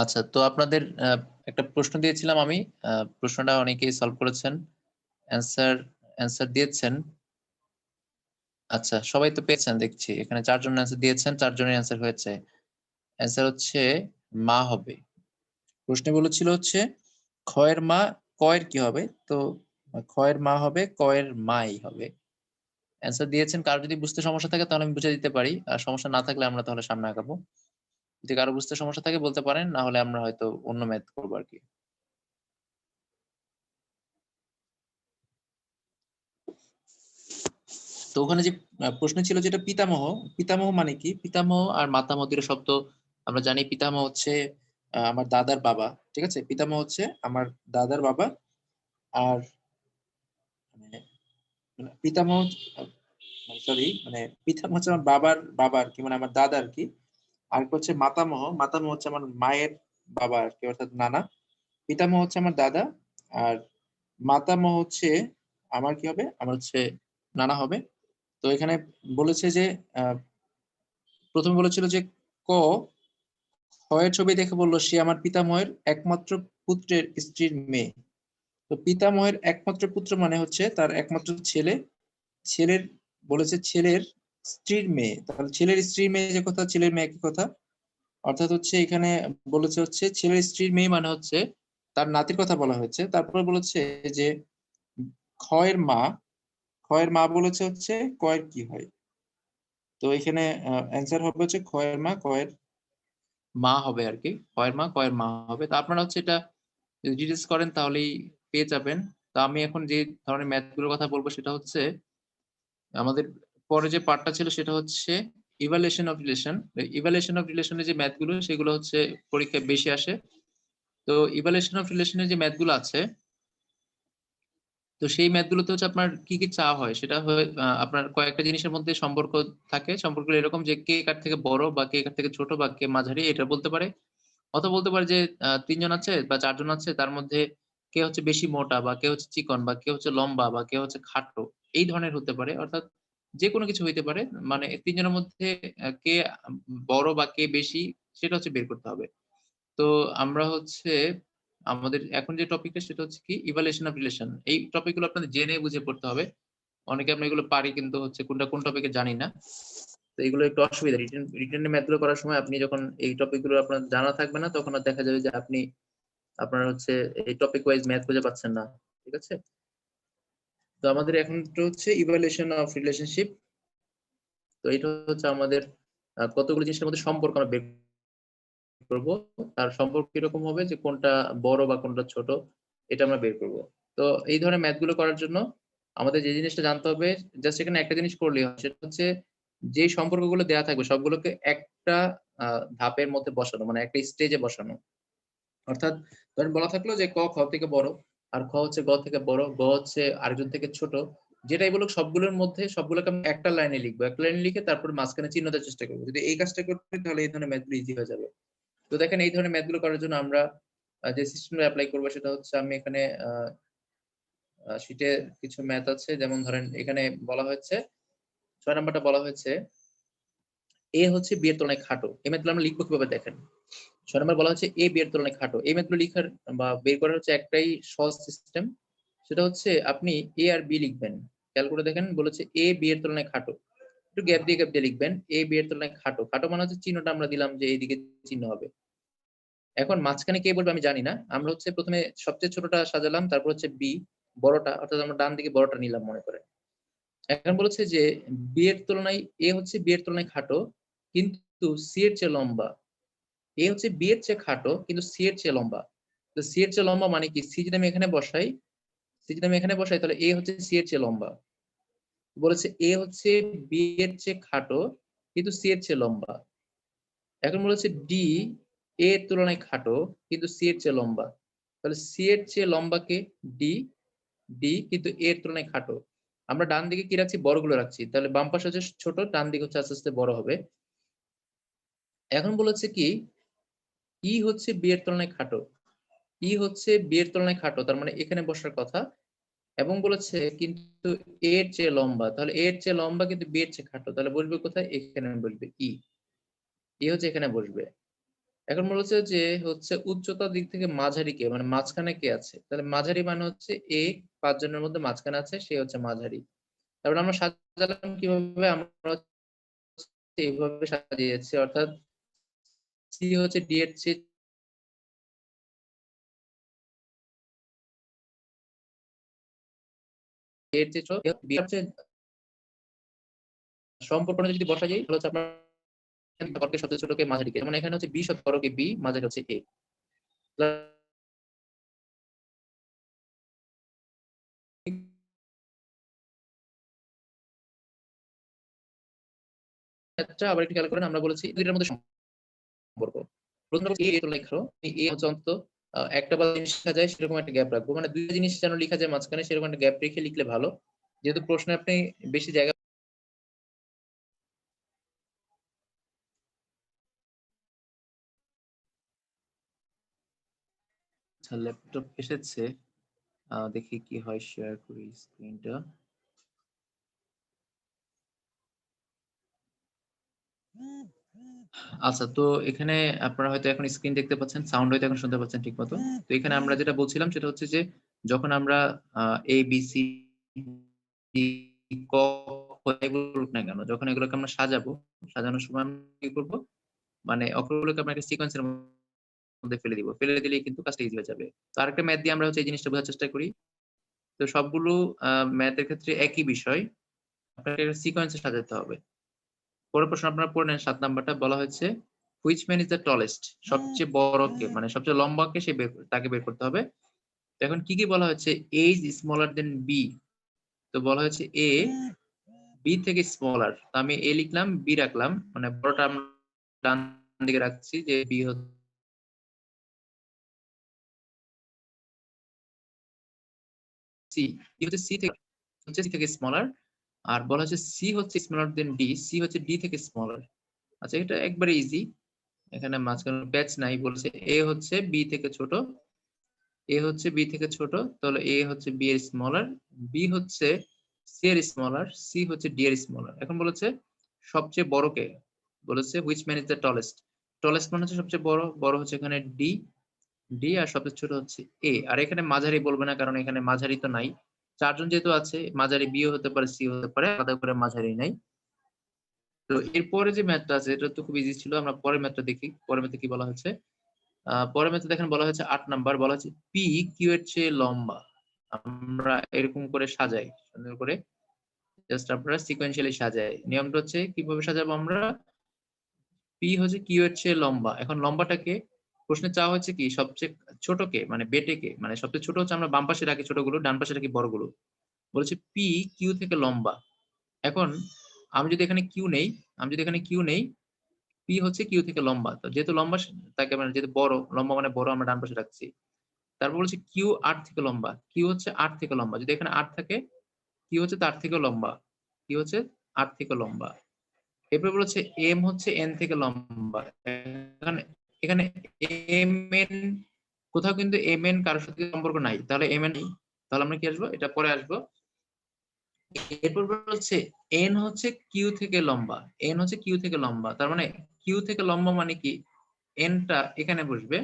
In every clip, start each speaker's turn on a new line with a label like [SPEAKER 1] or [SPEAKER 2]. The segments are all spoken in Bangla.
[SPEAKER 1] আচ্ছা, তো আপনাদের একটা প্রশ্ন দিয়েছিলাম আমি। প্রশ্নটা অনেকেই সলভ করেছেন, অ্যান্সার অ্যান্সার দিয়েছেন। আচ্ছা, সবাই তো পেয়েছেন দেখছি। এখানে 4 জন অ্যান্সার দিয়েছেন, 4 জনের অ্যান্সার হয়েছে। অ্যান্সার হচ্ছে মা হবে। প্রশ্নে বলেছিল হচ্ছে ক্ষয়ের মা কয়ের কি হবে? তো ক্ষয়ের মা হবে, কয়ের মাই হবে। অ্যান্সার দিয়েছেন। কারো যদি বুঝতে সমস্যা থাকে তাহলে আমি বুঝিয়ে দিতে পারি। আর সমস্যা না থাকলে আমরা তাহলে সামনে আগাবো। যদি কারো বুঝতে সমস্যা থাকে বলতে পারেন, না হলে আমরা হয়তো অন্য ম্যাথ করবো আরকি। তো ওখানে যে প্রশ্ন ছিল যেটা পিতামহ, পিতামহ মানে কি? পিতামহ আর মাতামহ দুটো শব্দ আমরা জানি। পিতামহ হচ্ছে আমার দাদার বাবা, ঠিক আছে? পিতামহ হচ্ছে আমার দাদার বাবা। আর মানে পিতামহ সরি, মানে পিতামহ হচ্ছে আমার বাবার বাবা আর কি, মানে আমার দাদা আর কি। আর হচ্ছে মাতামহ, মাতামহ হচ্ছে আমার মায়ের বাবা আর কি, অর্থাৎ নানা। পিতামহ হচ্ছে আমার দাদা, আর মাতামহ হচ্ছে আমার কি হবে? আমার হচ্ছে নানা হবে। তো এখানে বলেছে যে আহ, প্রথমে বলেছিল যে ক ক্ষয়ের ছবি দেখে বলল সে আমার পিতামহের একমাত্র পুত্রের স্ত্রীর মেয়ে। তো পিতামহের একমাত্র পুত্র মানে হচ্ছে তার একমাত্র ছেলে। ছেলের বলেছে ছেলের স্ত্রীর মেয়ে, তাহলে ছেলের স্ত্রীর মেয়ে যে কথা, ছেলের মেয়ে একই কথা। অর্থাৎ হচ্ছে এখানে বলেছে হচ্ছে ছেলের স্ত্রীর মেয়ে মানে হচ্ছে তার নাতির কথা বলা হয়েছে। তারপর বলেছে যে ক্ষয়ের মা, ক্ষয়ের মা বলেছে হচ্ছে কয়ের কি হয়। তো এখানে অ্যান্সার হবে হচ্ছে ক্ষয়ের মা কয়ের মা হবে আর কি। কয়ের মা কয়ের মা হবে। তো আপনারা হচ্ছে এটা যদি ডিটেলস করেন তাহলেই পেয়ে যাবেন। তো আমি এখন যে ধরনের ম্যাথ গুলোর কথা বলবো সেটা হচ্ছে আমাদের পরে যে পার্টটা ছিল সেটা হচ্ছে evaluation of relation. Evaluation of রিলেশনের যে ম্যাথ গুলো সেগুলো হচ্ছে পরীক্ষায় বেশি আসে। তো ইভালুয়েশন অফ রিলেশনের যে ম্যাথ গুলো আছে, তো সেই ম্যাথ গুলোতে হচ্ছে আপনার কি কি চাওয়া হয় সেটা হয় আপনার কয়েকটা জিনিসের মধ্যে সম্পর্ক থাকে। সম্পর্কগুলো এরকম যে কে কার থেকে বড় বা কে কার থেকে ছোট বা কে মাঝারি এটা বলতে পারে। অথবা বলতে পারে যে ৩ জন আছে বা ৪ জন আছে, তার মধ্যে কে হচ্ছে বেশি মোটা বা কে হচ্ছে চিকন বা কে হচ্ছে লম্বা বা কে হচ্ছে খাটো। এই ধরনের হতে পারে। অর্থাৎ যেকোনো কিছু হইতে পারে। মানে ৩ জনের মধ্যে কে বড় বা কে বেশি সেটা হচ্ছে বের করতে হবে। তো আমরা হচ্ছে আমাদের এখন যে টপিকটা সেটা হচ্ছে কি ইভালুয়েশন অফ রিলেশন। এই টপিক গুলো আপনাদের জেনে বুঝে পড়তে হবে। অনেকে আমরা এগুলো পারি কিন্তু হচ্ছে কোনটা কোন টপিকে জানি না। তো এগুলো একটু অসুবিধা। রিটেন ম্যাথ গুলো করার সময় আপনি যখন এই টপিক গুলো আপনার জানা থাকবে না তখন আর দেখা যাবে যে আপনি আপনার হচ্ছে এই টপিক ওয়াইজ ম্যাথ খুঁজে পাচ্ছেন না। ঠিক আছে? তো আমাদের এখন হচ্ছে ইভালুয়েশন অফ রিলেশনশিপ। তো এটা হচ্ছে আমাদের কতগুলো জিনিসের মধ্যে সম্পর্ক আমরা বের করব। তার সম্পর্ক কিরকম হবে যে কোনটা বড় বা কোনটা ছোট এটা আমরা বের করব। তো এই ধরনের ম্যাথ গুলো করার জন্য আমাদের যে জিনিসটা জানতে হবে, জাস্ট এখানে একটা জিনিস করলেই হয়। সেটা হচ্ছে যে সম্পর্কগুলো দেয়া থাকবে সবগুলোকে একটা ধাপের মধ্যে বসানো, মানে একটা স্টেজে বসানো। অর্থাৎ ধরেন বলা থাকলো যে ক খ থেকে বড়, আর খ হচ্ছে গ থেকে বড়, গ হচ্ছে আরেকজন থেকে ছোট। যেটাই বলুক সবগুলোর মধ্যে সবগুলোকে আমি একটা লাইনে লিখবো। একটা লাইনে লিখে তারপর মাঝখানে চিহ্ন দেওয়ার চেষ্টা করবো। যদি এই কাজটা করতে পারি তাহলে এই ধরনের ম্যাথগুলো ইজি হয়ে যাবে। তো দেখেন এই ধরনের ম্যাথগুলো করার জন্য আমরা যে সিস্টেমটা এপ্লাই করবো সেটা হচ্ছে আমি এখানে শীটে কিছু ম্যাথ আছে। যেমন ধরেন এখানে বলা হয়েছে ৬ নাম্বারটা বলা হয়েছে এ হচ্ছে বি এর তুলনায় খাটো। এই ম্যাথগুলো আমরা লিখবো কিভাবে দেখেন। ৬ নাম্বার বলা হচ্ছে এ বি এর তুলনায় খাটো। এই ম্যাথগুলো লিখার বা বের করার হচ্ছে একটাই সহজ সিস্টেম। সেটা হচ্ছে আপনি এ আর বি লিখবেন। খেয়াল করে দেখেন বলেছে এ বি এর তুলনায় খাটো। একটু গ্যাপ দিয়ে লিখবেন। এ বি এর তুলনায় খাটো। খাটো মানে হচ্ছে চিহ্নটা আমরা দিলাম যে এইদিকে চিহ্ন হবে। এখন মাঝখানে কে বলবে আমি জানি না। আমরা হচ্ছে ১ম এ সবচেয়ে ছোটটা সাজালাম, তারপর হচ্ছে বি বড়টা, অর্থাৎ আমরা ডান দিকে বড়টা নিলাম মনে করেন। এখন বলেছে যে বি এর তুলনায় এ হচ্ছে বি এর তুলনায় খাটো কিন্তু সি এর চেয়ে লম্বা। এ হচ্ছে বি এর চেয়ে খাটো কিন্তু সি এর চেয়ে লম্বা। তো সি এর চেয়ে লম্বা মানে কি? সি যদি আমি এখানে বসাই, সি যদি আমি এখানে বসাই তাহলে এ হচ্ছে সি এর চেয়ে লম্বা। বলেছে এ হচ্ছে বি এর চেয়ে খাটো কিন্তু সি এর চেয়ে লম্বা। এখন বলেছে ডি এ এর তুলনায় খাটো কিন্তু সি এর চেয়ে লম্বা। তাহলে সি এর চেয়ে লম্বা কে? ডি। ডি কিন্তু এ এর তুলনায় খাটো। আমরা ডান দিকে কি রাখছি? বড়গুলো রাখছি। তাহলে বাম পাশে হচ্ছে ছোট, ডান দিকে হচ্ছে আস্তে আস্তে বড় হবে। এখন বলেছে কি ই হচ্ছে বি এর তুলনায় খাটো। ই হচ্ছে বি এর তুলনায় খাটো, তার মানে এখানে বসার কথা। এবং বলেছে কিন্তু এ এর চেয়ে লম্বা, তাহলে এ এর চেয়ে লম্বা কিন্তু বি এর চেয়ে খাটো, তাহলে বসবে কোথায়? এখানে বসবে ই। ই হচ্ছে এখানে বসবে। এখন বলেছে যে উচ্চতার দিক থেকে মাঝারি কে, মানে মাঝখানে কে আছে? তাহলে মাঝারি মানে হচ্ছে এ ৫ জনের মধ্যে মাঝখানে আছে, সে হচ্ছে মাঝারি। তারপরে আমরা সাজালাম কিভাবে? আমরা এইভাবে সাজিয়েছি, অর্থাৎ সি হচ্ছে ডি এর চেয়ে ছোট, বি হচ্ছে সম্পর্ক অনুযায়ী যদি বসা যায় তাহলে হচ্ছে আপনার সম্পর্কের সবচেয়ে ছোট কে, মাঝারি কে। যেমন এখানে হচ্ছে বি সবচেয়ে বড় কে বি, মাঝারি হচ্ছে এ। আবার একটু খেয়াল করেন, আমরা বলেছি দুইটার মধ্যে সম্পর্ক। প্রথম এ লেখো, এ হচ্ছে অন্তত একটা বা জিনিস লেখা যায় সেরকম একটা গ্যাপ রাখবো, মানে দুইটা জিনিস যেন লেখা যায় মাঝখানে সেরকম একটা গ্যাপ রেখে লিখলে ভালো, যেহেতু প্রশ্নে আপনি বেশি জায়গা। আচ্ছা, ল্যাপটপ এসেছে, দেখি কি হয়, শেয়ার করি স্ক্রিনটা। আচ্ছা, তো এখানে আপনারা হয়তো এখন স্ক্রিন দেখতে পাচ্ছেন, সাউন্ড হয়তো এখন শুনতে পাচ্ছেন ঠিক মতো। তো এখানে আমরা যেটা বলছিলাম সেটা হচ্ছে যে যখন আমরা এ বি সি ডি ক খ এগুলো বলুক না কেন, যখন এগুলোকে আমরা সাজাবো, সাজানোর সময় আমরা কি করব, মানে অক্ষরগুলোকে আমরা একটা সিকোয়েন্সের মধ্যে ফেলে দিব, ফেলে দিলেই কিন্তু কাজটা ইজি হয়ে যাবে। তো আরেকটা ম্যাথ দিয়ে আমরা হচ্ছে এই জিনিসটা বোঝার চেষ্টা করি। তো সবগুলো ম্যাথের ক্ষেত্রে একই বিষয়, আপনাকে সিকোয়েন্সে সাজাতে হবে। পরের প্রশ্ন আপনারা পড়ে নেন, ৭ নাম্বারটা বলা হয়েছে which man is the tallest, সবচেয়ে বড় কে, মানে সবচেয়ে লম্বা কে, তাকে বের করতে হবে। তো এখন কি কি বলা হচ্ছে? A is smaller then B. তো বলা হয়েছে এ বি থেকে স্মলার, তো আমি এ লিখলাম, বি রাখলাম, মানে বড়টা আমরা ডান দিকে রাখছি, যে বি হচ্ছে সি, বি হচ্ছে সি থেকে স্মলার। আর বলা হচ্ছে সি হচ্ছে স্মলার দেন ডি, সি হচ্ছে ডি থেকে স্মলার। আচ্ছা, এটা একবারে ইজি, এখানে মাঝখানে প্যাচ নাই। বলেছে এ হচ্ছে বি থেকে ছোট, এ হচ্ছে বি থেকে ছোট, তাহলে এ হচ্ছে বি এর স্মলার, বি হচ্ছে সি এর স্মলার, সি হচ্ছে ডি এর স্মলার। এখন বলেছে সবচেয়ে বড় কে, বলেছে which man is the tallest. Tallest মানে হচ্ছে সবচেয়ে বড়, বড় হচ্ছে এখানে ডি, ডি আর সবচেয়ে ছোট হচ্ছে এ। আর এখানে মাঝারি বলবে না, কারণ এখানে মাঝারি তো নাই, চারজন যেহেতু আছে, মাঝারি বিও হতে পারে, সি হতে পারে, আলাদা করে মাঝারি নাই। তো এরপরে যে ম্যাথটা আছে এটা তো খুব ইজি ছিল, আমরা পরের ম্যাথটা দেখি। পরের ম্যাথে কি বলা হয়েছে? পরের ম্যাথে দেখেন বলা হয়েছে ৮ নাম্বার, বলা হচ্ছে পি কিউ এর চেয়ে লম্বা। আমরা এরকম করে সাজাই, সুন্দর করে জাস্ট আপনারা সিকোয়েন্সিয়ালি সাজাই। নিয়মটা হচ্ছে কিভাবে সাজাবো আমরা? পি হচ্ছে কিউ এর চেয়ে লম্বা। এখন লম্বাটাকে প্রশ্নে চাওয়া হচ্ছে কি সবচেয়ে ছোট কে, মানে বেটে কে, মানে সবচেয়ে ছোট হচ্ছে আমরা বাম পাশে রাখি ছোটগুলো, ডান পাশে রাখি বড়গুলো। বলেছে পি কিউ থেকে লম্বা। এখন আমি যদি এখানে কিউ নেই, আমি যদি এখানে কিউ নেই, পি হচ্ছে কিউ থেকে লম্বা, তো যেহেতু লম্বা তাকে, মানে যেহেতু বড়, লম্বা মানে বড়, আমরা ডান পাশে রাখছি। তারপর বলছে কিউ ৮ থেকে লম্বা, কিউ হচ্ছে ৮ থেকে লম্বা, যদি এখানে ৮ থাকে, কিউ হচ্ছে তার থেকেও লম্বা, কিউ হচ্ছে ৮ থেকে লম্বা। এরপর বলেছে এম হচ্ছে এন থেকে লম্বা। এখানে এখানে এম এন, কোথাও কিন্তু এম এন কারোর সাথে সম্পর্ক নাই, তাহলে এম এন, তাহলে আমরা কি আসবো, এটা পরে আসবো। এরপর বলছে এন হচ্ছে কিউ থেকে লম্বা, এন হচ্ছে কিউ থেকে লম্বা, তার মানে কিউ থেকে লম্বা মানে কি, এনটা এখানে বসবে,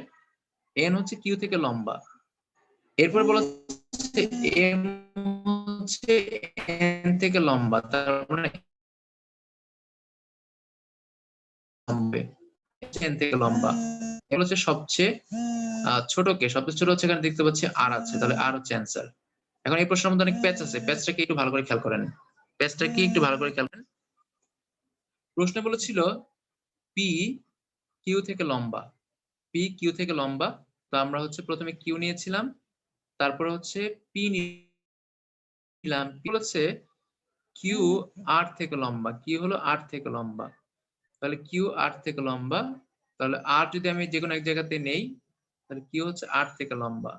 [SPEAKER 1] এন হচ্ছে কিউ থেকে লম্বা। এরপর বলছে এম হচ্ছে এন থেকে লম্বা, তার মানে এন থেকে লম্বা। এগুলো হচ্ছে সবচেয়ে ছোট কে, সবচেয়ে ছোট হচ্ছে এখানে দেখতে পাচ্ছি আর আছে, তাহলে আর হচ্ছে অ্যান্সার। এখন এই প্রশ্নের মধ্যে অনেক প্যাচ আছে, প্যাচটা কি একটু ভালো করে খেয়াল করেন, প্যাচটা কি একটু ভালো করে খেয়াল করেন। প্রশ্নে বলেছিল পি কিউ থেকে লম্বা, পি কিউ থেকে লম্বা। তো আমরা হচ্ছে প্রথমে কিউ নিয়েছিলাম, তারপরে হচ্ছে পি নিলাম, পি হচ্ছে কিউ আর থেকে লম্বা, কিউ হলো আর থেকে লম্বা, তাহলে কিউ আর থেকে লম্বা। তাহলে আর যদি আমি যে কোনো এক জায়গাতে নেই, তাহলে কিউ হচ্ছে আর থেকে লম্বা।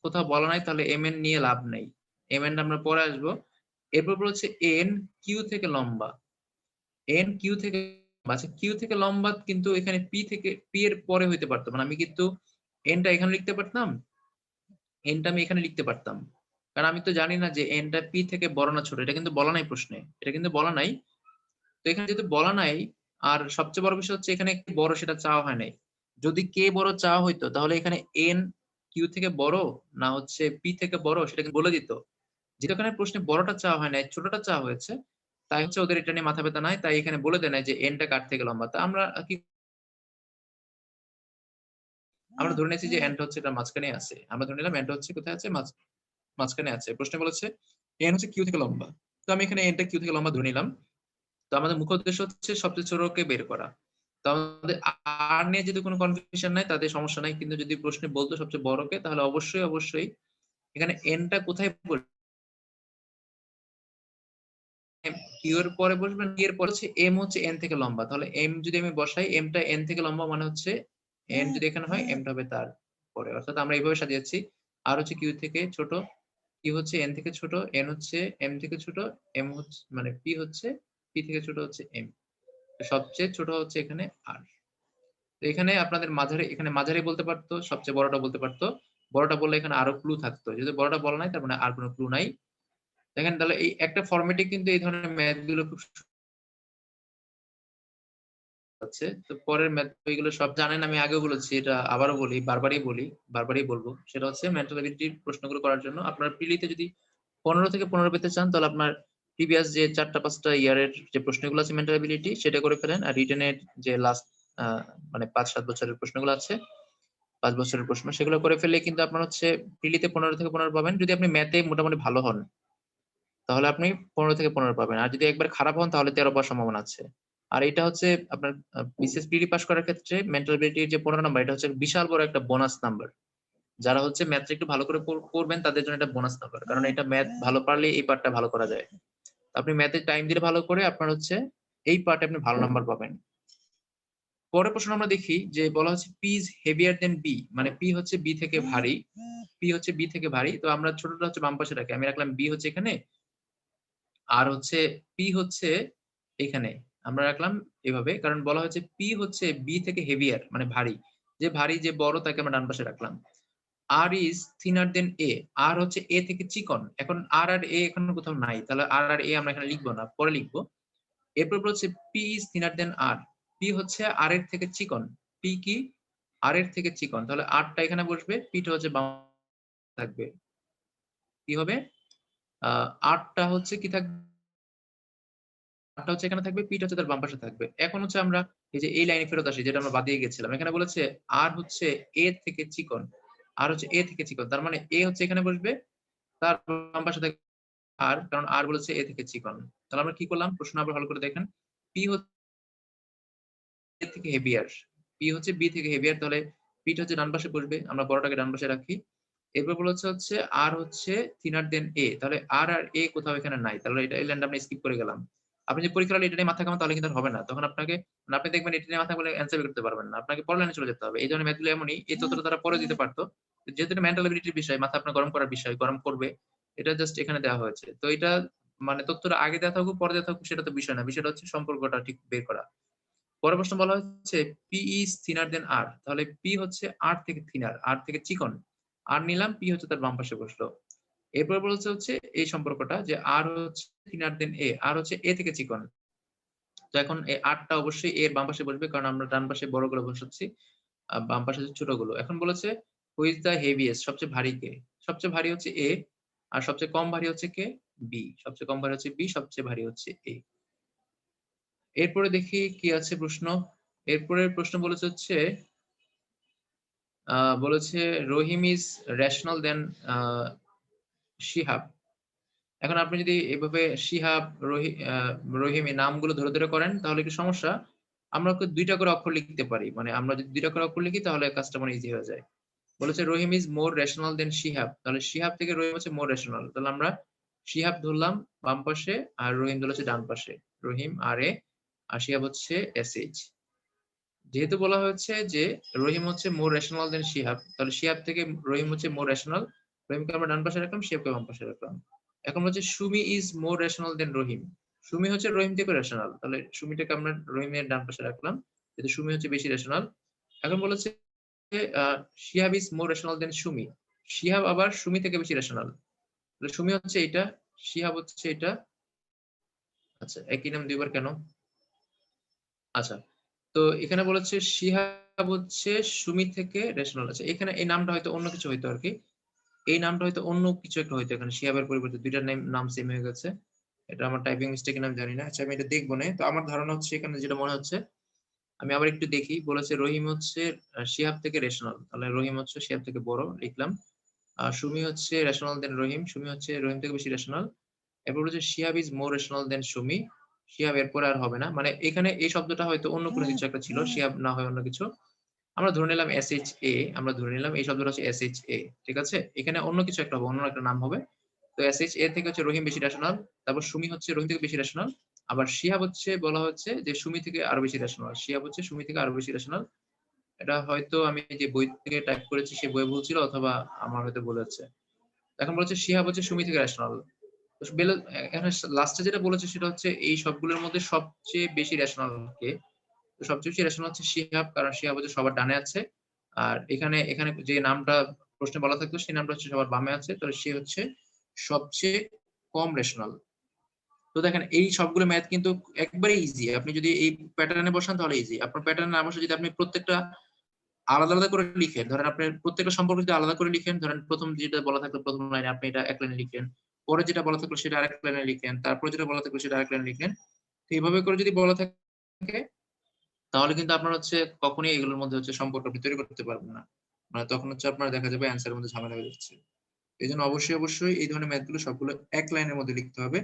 [SPEAKER 1] কোথাও বলা নাই, তাহলে এম এন নিয়ে লাভ নেই, এম এন আমরা পরে আসবো। এরপর হচ্ছে এন কিউ থেকে লম্বা, এন কিউ থেকে, আচ্ছা কিউ থেকে লম্বা কিন্তু এখানে পি থেকে, পি এর পরে হইতে পারতো, মানে আমি কিন্তু এনটা এখানে লিখতে পারতাম, এনটা আমি এখানে লিখতে পারতাম, কারণ আমি তো জানি না যে এনটা পি থেকে বড় না ছোট, এটা কিন্তু বলা নাই প্রশ্নে, এটা কিন্তু বলা নাই। তো এখানে যেহেতু বলা নাই, আর সবচেয়ে বড় বিষয় হচ্ছে এখানে কে বড় সেটা চাওয়া হয় নাই। যদি কে বড় চাওয়া হইতো তাহলে এখানে n q থেকে বড় না হচ্ছে p থেকে বড় সেটা কিন্তু বলে দিত। যেহেতু এখানে প্রশ্নে বড়টা চাওয়া হয় নাই, ছোটটা চাওয়া হয়েছে, তাই হচ্ছে ওদের এটা নিয়ে মাথা ব্যথা নাই। তাই এখানে বলে দেয় নাই যে n টা কার থেকে লম্বা। তো আমরা আমরা ধরে নিয়েছি যে n টা হচ্ছে এটার মাঝখানে আছে। আমরা ধরে নিলাম n টা হচ্ছে কোথায় আছে? মাঝখানে আছে। প্রশ্নে বলেছে n হচ্ছে q থেকে লম্বা। তো আমি এখানে n টা q থেকে লম্বা ধরে নিলাম। তো আমাদের মুখ্য উদ্দেশ্য হচ্ছে সবচেয়ে ছোটকে বের করা। তো আমাদের আর নিয়ে যদি কোনো কনফিউশন নাই তাদের সমস্যা নাই। কিন্তু যদি প্রশ্নে বলতো সবচেয়ে বড়কে তাহলে অবশ্যই এখানে n টা কোথায় বসবে? q এর পরে বসবে, p এর পরে হচ্ছে m হচ্ছে n থেকে লম্বা। তাহলে m যদি আমি বসাই m টা n থেকে লম্বা মানে হচ্ছে n যদি এখানে হয় m টা হবে তার পরে। অর্থাৎ আমরা এইভাবে সাজিয়েছি। r হচ্ছে q থেকে ছোট, q হচ্ছে n থেকে ছোট, n হচ্ছে m থেকে ছোট, m হচ্ছে মানে p হচ্ছে p থেকে ছোট হচ্ছে m। সবচেয়ে ছোট হচ্ছে এখানে r। তো এখানে আপনাদের মাঝারি, এখানে মাঝারি বলতে পারতো, সবচেয়ে বড়টা বলতে পারতো। বড়টা বললে এখানে আরো ক্লু থাকতো। যদি বড়টা বলা নাই তার মানে আর কোনো ক্লু নাই। দেখেন তাহলে এই একটা ফরম্যাটে কিন্তু এই ধরনের ম্যাথ গুলো খুব আছে। তো পরের ম্যাথ এগুলো সব জানেন, আমি আগেও বলেছি, এটা আবারও বলি, বারবারই বলবো। সেটা হচ্ছে মেন্টাল এবিলিটির প্রশ্নগুলো করার জন্য আপনার প্রিলিতে যদি 15 থেকে 15 পেতে চান তাহলে আপনার প্রিভিয়াস যে 4টা 5টা ইয়ারের যে প্রশ্নগুলো আছে মেন্টাল এবিলিটি সেটা করে ফেলেন। আর রিটেনের যে লাস্ট মানে 5-7 বছরের প্রশ্নগুলো আছে, 5 বছরের প্রশ্ন, সেগুলো করে ফেললে কিন্তু আপনার হচ্ছে প্রিলিতে 15 থেকে 15 পাবেন। যদি আপনি ম্যাথে মোটামুটি ভালো হন তাহলে আপনি 15 থেকে 15 পাবেন। আর যদি একবার খারাপ হন তাহলে 13 পাওয়ার সম্ভাবনা আছে। আর এটা হচ্ছে আপনার বিসিএস প্রিলি পাস করার ক্ষেত্রে মেন্টাল এবিলিটির যে 15 নাম্বার এটা হচ্ছে বিশাল বড় একটা বোনাস নাম্বার। যারা হচ্ছে ম্যাথটা একটু ভালো করে করবেন তাদের জন্য এটা বোনাস নাম্বার। কারণ এটা ম্যাথ ভালো পারলে এই পার্টটা ভালো করা যায়। আপনি ম্যাথে টাইম দিলে ভালো করে আপনার হচ্ছে এই পার্টে আপনি ভালো নাম্বার পাবেন। পরের প্রশ্ন আমরা দেখি যে বলা হচ্ছে P is heavier than B, মানে পি হচ্ছে বি থেকে ভারী, পি হচ্ছে বি থেকে ভারী। তো আমরা ছোটটা হচ্ছে বাম পাশে রাখি, আমি রাখলাম বি হচ্ছে এখানে, আর হচ্ছে পি হচ্ছে এখানে আমরা রাখলাম এভাবে, কারণ বলা হয়েছে পি হচ্ছে বি থেকে হেভিয়ার মানে ভারী, যে ভারী যে বড় তাকে আমরা ডান পাশে রাখলাম। আর ইজ থিনার দেন এ, আর হচ্ছে এ থেকে চিকন। এখন আর এ এখানে কোথাও নাই, তাহলে আর এ আমরা এখানে লিখবো না, পরে লিখবো। এরপর হচ্ছে P is thinner than R, P হচ্ছে আর এর থেকে চিকন, পি কি আর এর থেকে চিকন, তাহলে আরটা এখানে বসবে, পিটা হচ্ছে বাম থাকবে, কি হবে আরটা হচ্ছে কি থাকবে, আরটা হচ্ছে এখানে থাকবে, পিটা হচ্ছে তার বাম পাশে থাকবে। এখন হচ্ছে আমরা এই যে এই লাইনে ফেরত আসি যেটা আমরা বাদ দিয়ে গেছিলাম। এখানে বলেছে আর হচ্ছে এ থেকে চিকন, আর হচ্ছে এ থেকে চিকন, তার মানে এ হচ্ছে এখানে বসবে, তার বাম পাশে থাকবে আর, কারণ আর বলেছে এ থেকে চিকন। তাহলে আমরা কি করলাম, প্রশ্ন আবার ভালো করে দেখেন। পি হচ্ছে এ থেকে হেভিয়ার, পি হচ্ছে বি থেকে হেভিয়ার, তাহলে পিটা হচ্ছে ডান পাশে বসবে, আমরা বড়টাকে ডান পাশে রাখি। এরপর বলেছে হচ্ছে আর হচ্ছে থিনার দেন এ, তাহলে আর এ কোথাও এখানে নাই, তাহলে এটা এই লাইনটা আমরা স্কিপ করে গেলাম। আপনি যে পরীক্ষা হলে এটা নিয়ে মাথা ঘামান তাহলে কিন্তু আর হবে না, তখন আপনাকে মানে আপনি দেখবেন এটা নিয়ে মাথা ঘামালে অ্যান্সার করতে পারবেন না, আপনাকে পরের লাইনে চলে যেতে হবে। এই ধরনের ম্যাথগুলো এমনই, এই তথ্যটা তারা পরে দিতে পারতো, যেহেতু এটা মেন্টাল এবিলিটির বিষয়, মাথা আপনার গরম করার বিষয়, গরম করবে, এটা জাস্ট এখানে দেওয়া হয়েছে। তো এটা মানে তথ্যটা আগে দেওয়া থাকুক পরে দেওয়া থাকুক সেটা তো বিষয় না, বিষয়টা হচ্ছে সম্পর্কটা ঠিক বের করা। পরের প্রশ্ন বলা হচ্ছে পি ইজ থিনার দেন আর, তাহলে পি হচ্ছে আর থেকে থিনার, আর থেকে চিকন, আর নিলাম, পি হচ্ছে তার বাম পাশে বসলো। এরপর বলছে হচ্ছে এই সম্পর্কটা যে আর হচ্ছে থিনার দেন এ, আর হচ্ছে এ থেকে চিকন। তো এখন এই আরটা অবশ্যই এর বাম পাশে বসবে, কারণ আমরা ডান পাশে বড়গুলো বসাচ্ছি, বাম পাশে হচ্ছে ছোটগুলো। এখন বলেছে হু ইজ দ্য হেভিয়েস্ট, সবচেয়ে ভারী কে? সবচেয়ে ভারী হচ্ছে এ, আর সবচেয়ে কম ভারী হচ্ছে কে? বি। সবচেয়ে কম ভারী হচ্ছে বি, সবচেয়ে ভারী হচ্ছে এ। এরপরে দেখি কি আছে প্রশ্ন। এরপরের প্রশ্ন বলেছে হচ্ছে বলেছে রহিম ইজ রেশনাল দেন শিহাব। এখন আপনি যদি এভাবে শিহাব, রহিম এই নামগুলো ধরে করেন তাহলে কি সমস্যা? আমরা ওকে ২ টা করে অক্ষর লিখতে পারি। মানে আমরা যদি ২ টা করে অক্ষর লিখি তাহলে কাজটা মানে ইজি হয়ে যায়। বলেছে রহিম ইজ মোর রেশনাল দেন শিহাব। তাহলে শিহাব থেকে রহিম হচ্ছে মোর রেশনাল। তাহলে আমরা শিহাব ধরলাম বাম পাশে আর রহিম ধরলাম হচ্ছে ডান পাশে। রহিম আর এ, আর শিহাব হচ্ছে এসএইচ। যেহেতু বলা হয়েছে যে রহিম হচ্ছে মোর রেশনাল দেন শিহাব, তাহলে শিহাব থেকে রহিম হচ্ছে মোর রেশনাল, রহিমকে আমরা ডান পাশে রাখলাম, শিহাবকে বাম পাশে রাখলাম। এখন হচ্ছে সুমি ইজ মোর রেশনাল দেন রহিম, সুমি হচ্ছে রহিম থেকে রেশনাল, তাহলে সুমিটাকে আমরা রহিমের ডান পাশে রাখলাম, যেহেতু সুমি হচ্ছে বেশি রেশনাল। এখন বলেছে শিহাব ইজ মোর রেশনাল দেন সুমি, শিহাব আবার সুমি থেকে বেশি রেশনাল, তাহলে সুমি হচ্ছে এটা, শিহাব হচ্ছে এটা। আচ্ছা একই নাম দুইবার কেন? আচ্ছা, তো এখানে বলেছে শিহাব হচ্ছে সুমি থেকে রেশনাল। আচ্ছা, এখানে এই নামটা হয়তো অন্য কিছু হইতো আরকি। এই নামটা হয়তো অন্য কিছু একটা হইতো এখানে। শিহাবের পরিবর্তে ২ টার নাম সেম হয়ে গেছে। এটা আমার টাইপিং মিস্টেক কিনা আমি জানি না। আচ্ছা, আমি এটা দেখব নে। তো আমার ধারণা হচ্ছে এখানে যেটা মনে হচ্ছে, আমি আবার একটু দেখি। বলেছে রহিম হচ্ছে শিহাব থেকে রেশনাল। তাহলে রহিম হচ্ছে শিহাব থেকে বড়, লিখলাম। সুমি হচ্ছে রেশনাল দেন রহিম। সুমি হচ্ছে রহিম থেকে বেশি রেশনাল। এরপর বলেছে শিহাব ইস মোর রেশনাল দেন সুমি। শিহাব এরপরে আর হবে না। মানে এখানে এই শব্দটা হয়তো অন্য কোনো কিছু একটা ছিল। শিহাব না হয় অন্য কিছু। আমরা ধরে নিলাম SHA, আমরা ধরে নিলাম এই শব্দটা হচ্ছে SHA। ঠিক আছে? এখানে অন্য কিছু একটা হবে, অন্য একটা নাম হবে। তো SHA থেকে হচ্ছে রহিম বেশি রেশনাল। তারপর সুমি হচ্ছে রহিম থেকে বেশি রেশনাল। আবার শিহাব হচ্ছে বলা হচ্ছে যে সুমি থেকে আরো বেশি রেশনাল। শিহাব হচ্ছে সুমি থেকে আরো বেশি রেশনাল। এটা হয়তো আমি যে বই থেকে টাইপ করেছি সেই বইয়ে ভুল ছিল, অথবা আমার হয়তো ভুল হচ্ছে। এখন বলেছে শিহাব হচ্ছে সুমি থেকে রেশনাল। তো এখানে লাস্টে যেটা বলেছে সেটা হচ্ছে এই সবগুলোর মধ্যে সবচেয়ে বেশি রেশনাল কে? তো সবচেয়ে বেশি রেশনাল হচ্ছে শিহাব, কারণ শিহাব হচ্ছে সবার ডানে আছে। আর এখানে যে নামটা প্রশ্নে বলা থাকতো সেই নামটা হচ্ছে সবার বামে আছে। তাহলে সে হচ্ছে সবচেয়ে কম রেশনাল। তো দেখেন এই সবগুলো ম্যাথ কিন্তু একবারে ইজি। আপনি যদি এই প্যাটার্নে বসান তাহলে ইজি। আপনার প্যাটার্নে না বসে যদি আপনি প্রত্যেকটা আলাদা, আলাদা করে লিখেন, ধরেন আপনি প্রত্যেকটা সম্পর্ক যদি আলাদা করে লিখেন, ধরেন ১ম যেটা বলা থাকলো ১ম লাইনে আপনি এটা ১ লাইনে লিখলেন। পরে যেটা বলা থাকলো সেটা আরেক লাইনে লিখলেন। তারপরে যেটা বলা থাকলো সেটা আরেক লাইনে লিখলেন। তো এভাবে করে যদি বলা থাকে তাহলে কিন্তু আপনার হচ্ছে কখনোই এগুলোর মধ্যে হচ্ছে সম্পর্ক আপনি তৈরি করতে পারবেন না। মানে তখন হচ্ছে আপনার দেখা যাবে অ্যান্সার এর মধ্যে ঝামেলা হয়ে যাচ্ছে। এজন্য অবশ্যই এই ধরনের ম্যাথ গুলো সবগুলো এক লাইনের মধ্যে লিখতে হবে।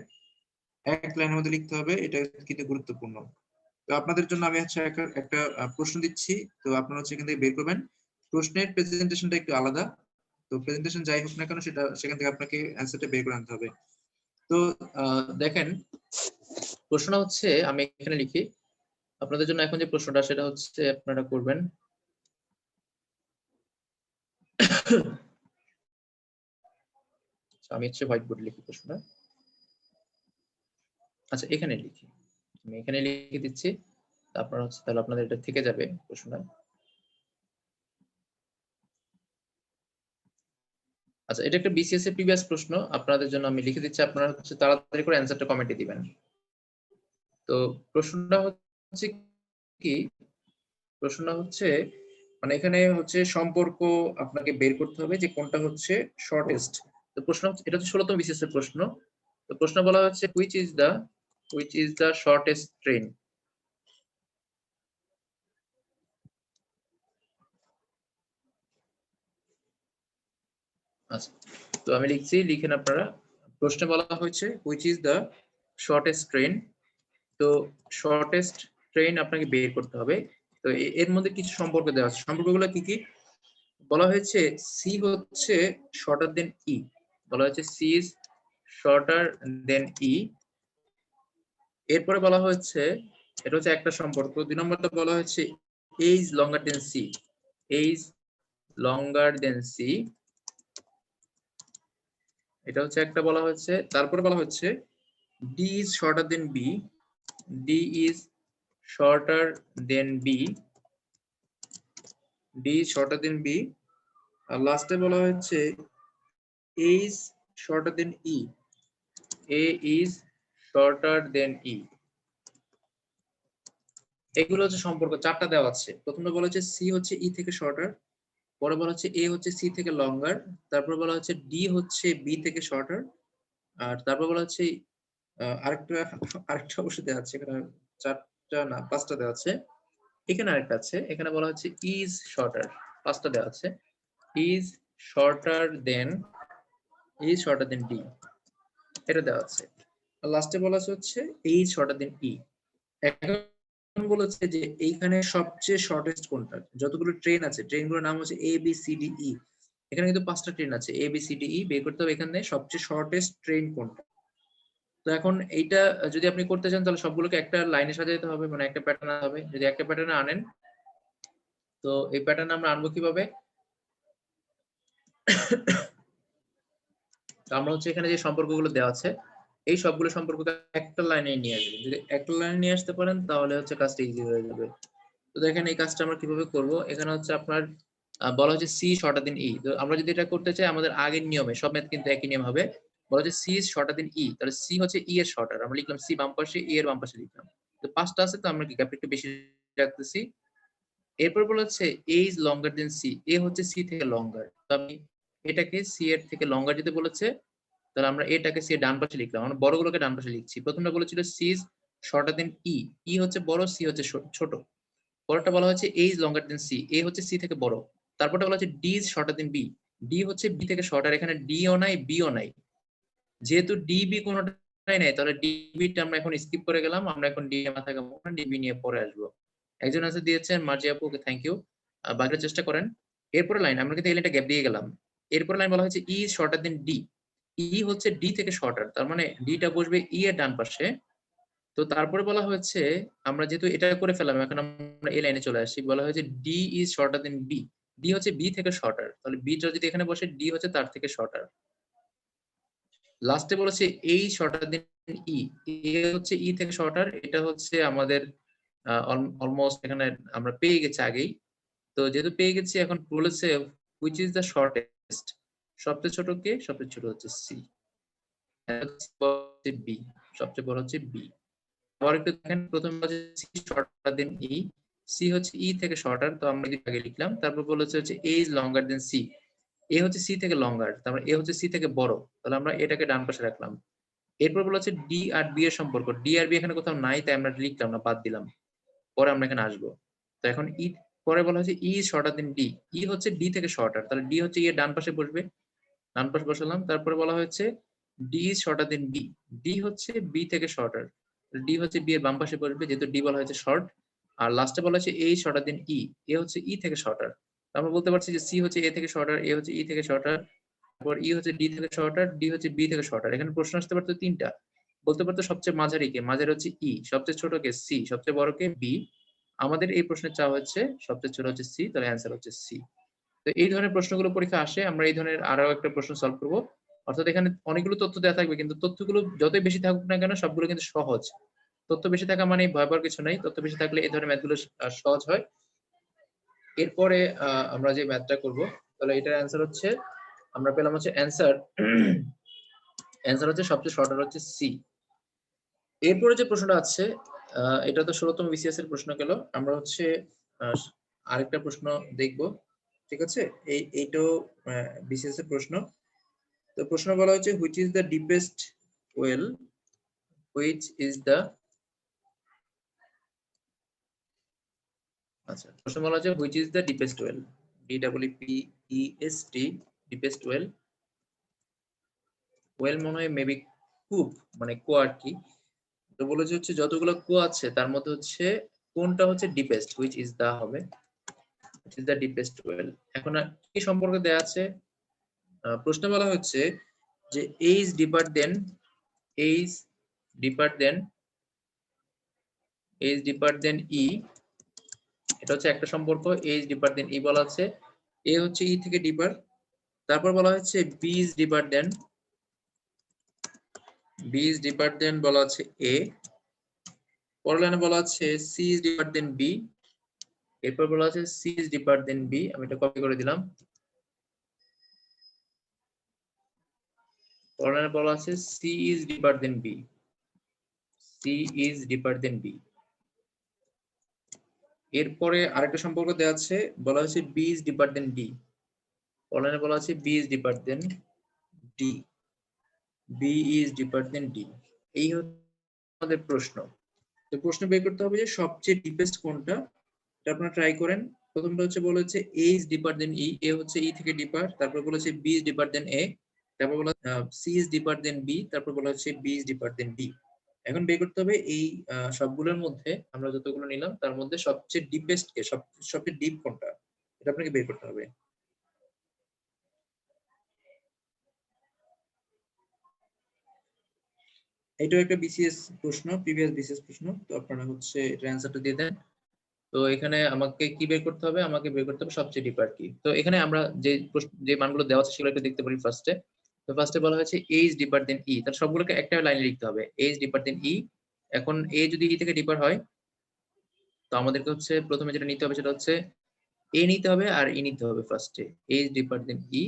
[SPEAKER 1] এক লাইনের মধ্যে লিখতে হবে। এটা কিন্তু গুরুত্বপূর্ণ। তো আপনাদের জন্য আমি হচ্ছে একটা প্রশ্ন দিচ্ছি। তো আপনারা হচ্ছে এখান থেকে বের করবেন। প্রশ্নের প্রেজেন্টেশনটা একটু আলাদা। তো প্রেজেন্টেশন যাই হোক না কেন সেটা সেখান থেকে আপনাকে অ্যান্সারটা বের করে আনতে হবে। তো দেখেন, প্রশ্নটা হচ্ছে আমি এখানে লিখি। আপনাদের জন্য এখন যে প্রশ্নটা সেটা হচ্ছে আপনারা করবেন। আমি হচ্ছে হোয়াইট বোর্ডে লিখি প্রশ্নটা। আচ্ছা, এখানে লিখি। আমি এখানে লিখে দিচ্ছি। তারপর হচ্ছে তাহলে আপনাদের এটা থেকে যাবে প্রশ্নটা। আচ্ছা, এটা একটা BCS এর প্রিভিয়াস প্রশ্ন। আপনাদের জন্য আমি লিখে দিচ্ছি। আপনারা হচ্ছে তাড়াতাড়ি করে অ্যান্সারটা কমেন্টে দিবেন। তো প্রশ্নটা হচ্ছে কি? প্রশ্নটা হচ্ছে মানে এখানে হচ্ছে সম্পর্ক আপনাকে বের করতে হবে যে কোনটা হচ্ছে শর্টেস্ট। তো প্রশ্ন হচ্ছে এটা হচ্ছে 16তম BCS এর প্রশ্ন। তো প্রশ্ন বলা হচ্ছে which is the shortest train? আচ্ছা, তো আমি লিখছি, লিখেন আপনারা। প্রশ্নে বলা হয়েছে which is the shortest train? তো শর্টেস্ট ট্রেন আপনাকে বের করতে হবে। তো এর মধ্যে কিছু সম্পর্ক দেওয়া আছে। সম্পর্কগুলো কি কি? বলা হয়েছে সি হচ্ছে শর্টার দেন ই। বলা হয়েছে সি ইজ শর্টার দেন ই। এরপরে বলা হয়েছে এটা হচ্ছে একটা সম্পর্ক। ২ নম্বরটা বলা হয়েছে A is longer than C. A is longer than C. এটা হচ্ছে একটা বলা হয়েছে। তারপরে বলা হচ্ছে D is shorter than B. D is shorter than B. D is shorter than B. আর লাস্টে বলা হচ্ছে A is shorter than E. A is shorter than E. এগুলো হচ্ছে সম্পর্ক ৪টা দেওয়া আছে। প্রথমে বলা হচ্ছে সি হচ্ছে ই থেকে শর্টার। পরে বলা হচ্ছে এ হচ্ছে সি থেকে লঙ্গার। তারপর বলা হচ্ছে ডি হচ্ছে বি থেকে শর্টার। আর তারপর বলা হচ্ছে আরেকটা আরেকটা অবশ্যই দেওয়া আছে এখানে। ৪টা না ৫টা দেওয়া আছে। এখানে আরেকটা আছে। এখানে বলা হচ্ছে ইজ শর্টার। ৫টা দেওয়া আছে। Is shorter than D. এটা দেওয়া আছে। আর লাস্টে বলা হচ্ছে ইজ শর্টার দেন ই। এখন বলেছে যে এইখানে সবচেয়ে শর্টেস্ট কোনটা? যতগুলো ট্রেন আছে ট্রেনগুলোর নাম হচ্ছে A B C D E. এখানে কিন্তু 5টা ট্রেন আছে A B C D E. বের করতে হবে এখানে সবচেয়ে শর্টেস্ট ট্রেন কোনটা। তো এখন এইটা যদি আপনি করতে চান তাহলে সবগুলোকে একটা লাইনে সাজাইতে হবে, মানে একটা প্যাটার্ন হবে। যদি একটা প্যাটার্নে আনেন, তো এই প্যাটার্ন আমরা আনবো কিভাবে? তো আমরা হচ্ছে এখানে যে সম্পর্কগুলো দেওয়া আছে এই সবগুলো সম্পর্ককে একটা লাইনে নিয়ে আসবেন। যদি একটা লাইনে নিয়ে আসতে পারেন তাহলে হচ্ছে কাজটা ইজি হয়ে যাবে। তো দেখেন এই কাজটা আমরা কিভাবে করব। এখানে হচ্ছে আপনার বলা হচ্ছে সি শর্টার দেন ই। তো আমরা যদি এটা করতে চাই আমাদের আগের নিয়মে সব ম্যাথ কিন্তু একই নিয়ম হবে। বলা হচ্ছে সি ইজ শর্টার দেন ই। তাহলে সি হচ্ছে ই এর শর্টার। আমরা লিখলাম সি বাম পাশে, ই এর বাম পাশে লিখলাম। তো তো 5টা আছে, তো আমরা কি গ্যাপটা একটু বেশি রাখতেছি। এরপর বলা হচ্ছে A is longer than C, এ হচ্ছে সি থেকে লঙ্গার। তো আমি এটাকে সি এর থেকে লঙ্গার যেতে বলেছে, তাহলে আমরা এটাকে সি এর ডান পাশে লিখলাম। আমরা বড়গুলোকে ডান পাশে লিখছি। প্রথমটা বলেছিল সি ইজ শর্টার দেন ই, ই হচ্ছে বড়, সি হচ্ছে ছোট। পরেরটা বলা হচ্ছে A is longer than C, এ হচ্ছে সি থেকে বড়। তারপরটা বলা হচ্ছে D is shorter than B, D হচ্ছে বি থেকে শর্টার। এখানে ডি ও নাই, বি ও নাই। যেহেতু ডিবি কোনোটাই নাই, তাহলে ডিবিটা আমরা এখন স্কিপ করে গেলাম। আমরা এখন ডি এ মাথা ঘামাবো না, ডিবি নিয়ে পরে আসবো। একজন আনসার দিয়েছেন মার্জি আপু, ওকে থ্যাংক ইউ। বাকিটা চেষ্টা করেন। এরপরে লাইন আমরা কিন্তু এই লাইনটা গ্যাপ দিয়ে গেলাম। এরপরে লাইন বলা হয়েছে ই ইজ শর্টার দেন ডি, ই হচ্ছে ডি থেকে শর্টার, তার মানে ডিটা বসবে ই এর ডান পাশে। তো তারপরে বলা হয়েছে আমরা যেহেতু এটা করে ফেললাম, এখন আমরা এই লাইনে চলে আসি। বলা হয়েছে D is shorter than B, D হচ্ছে বি থেকে শর্টার, তাহলে বিটা যদি এখানে বসে, ডি হচ্ছে তার থেকে শর্টার। লাস্টে বলেছে এই শর্টার দেন ই, এ হচ্ছে ই থেকে শর্টার। এটা হচ্ছে আমাদের অলমোস্ট এখানে আমরা পেয়ে গেছি আগেই। তো যেহেতু পেয়ে গেছি, এখন বলেছে হুইচ ইজ দ্য শর্টেস্ট, সবচেয়ে ছোট কে? সবচেয়ে ছোট হচ্ছে সি, বি, সবচেয়ে বড় হচ্ছে বি। আবার একটু দেখেন, প্রথমে বলেছে সি শর্টার দেন ই, সি হচ্ছে ই থেকে শর্টার, তো আমরা এদিকে আগে লিখলাম। তারপর বলেছে হচ্ছে A is longer than C, এ হচ্ছে সি থেকে লঙ্গার, তারপর এ হচ্ছে সি থেকে বড়, তাহলে আমরা এটাকে ডান পাশে রাখলাম। এরপর বলা হচ্ছে ডি আর বি এর সম্পর্ক, ডি আর বি এখানে কোথাও নাই, তাই আমরা লিখলাম না, বাদ দিলাম। পরে আমরা এখানে আসবো। তো এখন ই, পরে বলা হচ্ছে ই ইজ শর্টার দেন ডি, ই হচ্ছে ডি থেকে শর্টার, তাহলে ডি হচ্ছে ই এর ডান পাশে বসবে, ডান পাশে বসালাম। তারপরে বলা হয়েছে D is shorter than B, D হচ্ছে বি থেকে শর্টার, ডি হচ্ছে বি এর বাম পাশে বসবে, যেহেতু ডি বলা হয়েছে শর্ট। আর লাস্টে বলা হচ্ছে এ শর্টার দেন ই, এ হচ্ছে ই থেকে শর্টার। আমরা বলতে পারছি যে সি হচ্ছে এ থেকে শর্টার, এ হচ্ছে ই থেকে শর্টার, তারপর ই হচ্ছে ডি থেকে শর্টার, ডি হচ্ছে বি থেকে শর্টার। এখানে প্রশ্ন আসতে পারতো তিনটা, বলতে পারতো সবচেয়ে মাঝারি কে, মাঝারি হচ্ছে ই, সবচেয়ে ছোট কে সি, সবচেয়ে বড় কে বি। আমাদের এই প্রশ্নের চাওয়া হচ্ছে সবচেয়ে ছোট হচ্ছে সি, তাহলে অ্যান্সার হচ্ছে সি। তো এই ধরনের প্রশ্নগুলো পরীক্ষা আসে, আমরা এই ধরনের আরো একটা প্রশ্ন সলভ করব। অর্থাৎ এখানে অনেকগুলো তথ্য দেওয়া থাকবে, কিন্তু তথ্যগুলো যতই বেশি থাকুক না কেন, সবগুলো কিন্তু সহজ। তথ্য বেশি থাকা মানে ভয় পাওয়ার কিছু নাই, তথ্য বেশি থাকলে এই ধরনের ম্যাথগুলো সহজ হয়। এরপরে আমরা যে ম্যাথটা করব, তাহলে এটার অ্যান্সার হচ্ছে, আমরা পেলাম হচ্ছে অ্যান্সার, অ্যান্সার হচ্ছে সবচেয়ে শর্টার হচ্ছে সি। এরপরে যে প্রশ্নটা আছে, এটা তো 16তম বিসিএস এর প্রশ্ন গেল। আমরা হচ্ছে আরেকটা প্রশ্ন দেখব, ঠিক আছে? এইটাও বিসিএস এর প্রশ্ন। তো প্রশ্ন বলা হচ্ছে which is the deepest well, which is the, আচ্ছা প্রশ্ন বলা হচ্ছে which is the deepest well, DEEPEST, deepest well. Well মনে হয় মেবি কূপ, মানে কুয়া আর কি। তো বলেছে হচ্ছে যতগুলো কুয়া আছে তার মধ্যে হচ্ছে কোনটা হচ্ছে ডিপেস্ট, হুইচ ইজ দা হবে, which is the deepest well. এখন কি সম্পর্কে দেয়া আছে? প্রশ্নে বলা হচ্ছে যে A is deeper than, A is deeper than, A is deeper than E, এটা হচ্ছে একটা সম্পর্ক। এ ইজ ডিপার দেন ই বলা আছে, এ হচ্ছে ই থেকে ডিপার। তারপর বলা হচ্ছে B is deeper than, B is deeper than বলা আছে এ। পরের লাইনে বলা আছে C is deeper than B, এরপর বলা আছে C is deeper than B. আমি এটা কপি করে দিলাম। পরের লাইনে বলা আছে C is deeper than B, C is deeper than B. এরপরে আরেকটা সম্পর্ক দেওয়া আছে, বলা হচ্ছে B is deeper than D. পরের লাইনে বলা আছে B is deeper than D, B is deeper than D. এই হচ্ছে আমাদের প্রশ্ন। তো প্রশ্ন বের করতে হবে যে সবচেয়ে ডিপেস্ট কোনটা, এটা আপনারা ট্রাই করেন। প্রথমটা হচ্ছে বলেছে এ ইজ ডিপার দেন ই, এ হচ্ছে ই থেকে ডিপার। তারপর বলেছে বি ইজ ডিপার দেন এ, তারপর বলা C is deeper than B, তারপর বলা হচ্ছে B is deeper than D. এখন বের করতে হবে এই সবগুলোর মধ্যে, আমরা যতগুলো নিলাম তার মধ্যে সবচেয়ে ডিপেস্ট কে, সবচেয়ে ডিপ কোনটা, এটা আপনাকে বের করতে হবে। এটাও একটা বিসিএস প্রশ্ন, প্রিভিয়াস বিসিএস প্রশ্ন। তো আপনারা হচ্ছে এটার অ্যান্সারটা দিয়ে দেন। তো এখানে আমাকে কি বের করতে হবে? আমাকে বের করতে হবে সবচেয়ে ডিপার কি। তো এখানে আমরা যে মানগুলো দেওয়া আছে সেগুলো একটু দেখতে পারি ফার্স্টে। তো ফার্স্টে বলা হয়েছে এ ইজ ডিপার দেন ই, তার সবগুলোকে একটা লাইনে লিখতে হবে, এ ইজ ডিপার দেন ই। এখন এ যদি ই থেকে ডিপার হয়, তো আমাদেরকে হচ্ছে প্রথমে যেটা নিতে হবে সেটা হচ্ছে এ নিতে হবে আর ই নিতে হবে। ফার্স্টে এ ইজ ডিপার দেন ই,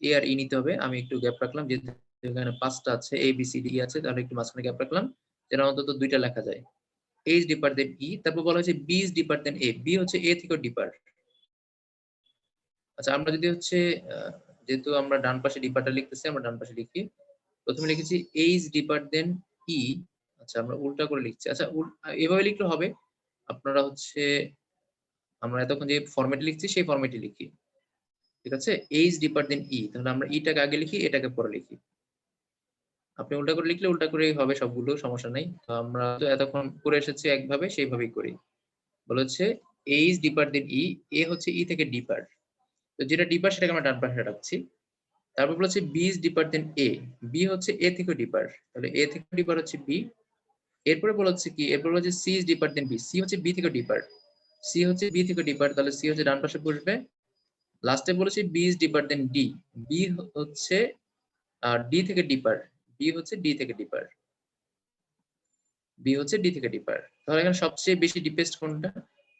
[SPEAKER 1] এ আর ই নিতে হবে। আমি একটু গ্যাপ রাখলাম, যেহেতু এখানে 5টা আছে, এ বি সি ডি আছে, তাহলে একটু মাঝখানে গ্যাপ রাখলাম, যেন অন্তত 2টা লেখা যায়। A is deeper than E, তারপর বলা হয়েছে B is deeper than A, B হচ্ছে A থেকেও ডিপার। আচ্ছা আমরা যদি হচ্ছে যেহেতু আমরা ডান পাশে ডিপারটা লিখতেছি, আমরা ডান পাশে লিখি। প্রথমে লিখেছি A is deeper than E। আচ্ছা আমরা উল্টা করে লিখছি। আচ্ছা এভাবে লিখলে হবে। আপনারা হচ্ছে আমরা এতক্ষণ যে ফরম্যাটে লিখছি সেই ফরম্যাটে লিখি। ঠিক আছে? A is deeper than E, তাহলে আমরা E টাকে আগে লিখি, এটাকে পরে লিখি। আপনি উল্টা করে লিখলে উল্টা করেই হবে সবগুলো, সমস্যা নাই। তো আমরা তো এতক্ষণ করে এসেছি একভাবে, সেইভাবেই করি। বলা হচ্ছে A is deeper than E, A হচ্ছে E থেকে ডিপার। তো যেটা ডিপার সেটাকে আমরা ডান পাশে রাখছি। তারপর বলা হচ্ছে B is deeper than A, B হচ্ছে A থেকে ডিপার। তাহলে A থেকে ডিপার হচ্ছে B। এরপরে বলা হচ্ছে কি? এরপর বলা হচ্ছে C is deeper than B, C হচ্ছে B থেকে ডিপার। C হচ্ছে B থেকে ডিপার, তাহলে C হচ্ছে ডান পাশে বসবে। লাস্টে বলেছি B is deeper than D, B হচ্ছে D থেকে ডিপার, B হচ্ছে D থেকে ডিপার, B হচ্ছে D থেকে ডিপার। তাহলে এখানে সবচেয়ে বেশি ডিপেস্ট কোনটা?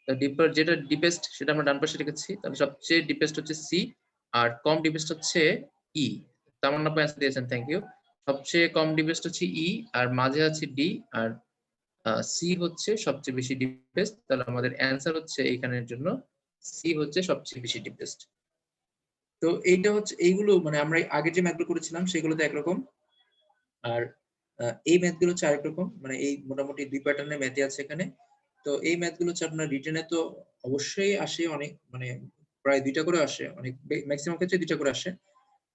[SPEAKER 1] ডিপার যেটা ডিপেস্ট সেটা আমরা ডান পাশে রেখেছি। তাহলে সবচেয়ে ডিপেস্ট হচ্ছে C, আর কম ডিপেস্ট হচ্ছে E। তামান্না আপু অ্যান্সার দিয়েছেন, থ্যাংক ইউ। সবচেয়ে কম ডিপেস্ট হচ্ছে E, আর মাঝে আছে D, আর C হচ্ছে সবচেয়ে বেশি ডিপেস্ট। তাহলে আমাদের অ্যান্সার হচ্ছে এখানের জন্য C হচ্ছে সবচেয়ে বেশি ডিপেস্ট। তো এইটা হচ্ছে এইগুলো মানে আমরা আগে যে ম্যাথগুলো করেছিলাম সেগুলোতে একরকম, আর এই ম্যাথগুলো হচ্ছে আরেক রকম। মানে এই মোটামুটি 2 প্যাটার্নের ম্যাথই আছে এখানে। তো এই ম্যাথগুলো হচ্ছে আপনার রিটেনে তো অবশ্যই আসে অনেক, মানে প্রায় 2টা করে আসে, অনেক ম্যাক্সিমাম ক্ষেত্রে 2টা করে আসে।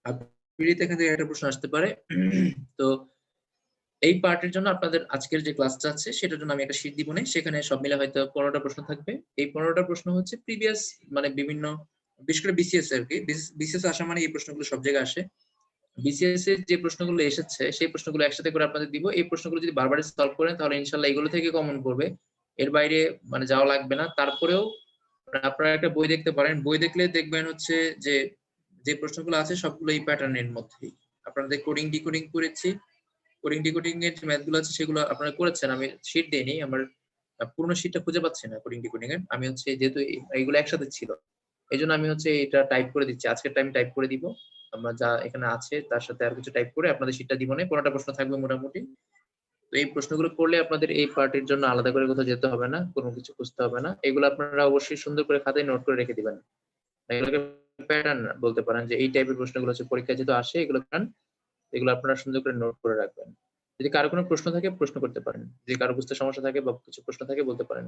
[SPEAKER 1] আর প্রিলিতে এখান থেকে একটা প্রশ্ন আসতে পারে। তো এই পার্টের জন্য আপনাদের আজকের যে ক্লাসটা আছে সেটার জন্য আমি একটা শীট দিব না, সেখানে সব মিলে হয়তো 15টা প্রশ্ন থাকবে। এই 15টা প্রশ্ন হচ্ছে প্রিভিয়াস, মানে বিভিন্ন, বিশেষ করে বিসিএস আর কি। বিসিএস আসা মানে এই প্রশ্নগুলো সব জায়গায় আসে। বিসিএস এর যে প্রশ্নগুলো এসেছে সেই প্রশ্নগুলো একসাথে করে আপনাদের দিব। এই প্রশ্নগুলো যদি বারবার সলভ করেন তাহলে ইনশাআল্লাহ এগুলো থেকে কমন পড়বে। এর বাইরে মানে যাওয়া লাগবে না। তারপরেও আপনারা একটা বই দেখতে পারেন। বই দেখলে দেখবেন হচ্ছে যে যে প্রশ্নগুলো আছে সবগুলো এই প্যাটার্নের মধ্যেই। আপনাদের কোডিং ডিকোডিং করেছি। কোডিং ডিকোডিং এর যে ম্যাথ গুলো আছে সেগুলো আপনারা করেছেন। আমি শীট দেইনি। আমার পুরনো শীটটা খুঁজে পাচ্ছি না কোডিং ডিকোডিং এর। আমি হচ্ছে যেহেতু এইগুলো একসাথে ছিল। এজন্য আমি হচ্ছে এটা টাইপ করে দিচ্ছি। আজকের টাইম টাইপ করে দিব। আমরা যা এখানে আছে তার সাথে আর কিছু টাইপ করে আপনাদের শীটটা দিব না। 15টা প্রশ্ন থাকবে মোটামুটি। তো এই প্রশ্নগুলো করলে আপনাদের এই পার্টের জন্য আলাদা করে কোথাও যেতে হবে না, কোনো কিছু খুঁজতে হবে না। এগুলো আপনারা অবশ্যই সুন্দর করে খাতায় নোট করে রেখে দিবেন। এগুলোকে প্যাটার্ন বলতে পারেন, যে এই টাইপের প্রশ্নগুলো হচ্ছে পরীক্ষায় যেহেতু আসে এগুলো প্যাটার্ন, এগুলো আপনারা সুন্দর করে নোট করে রাখবেন। যদি কারো কোনো প্রশ্ন থাকে প্রশ্ন করতে পারেন। যদি কারো বুঝতে সমস্যা থাকে বা কিছু প্রশ্ন থাকে বলতে পারেন।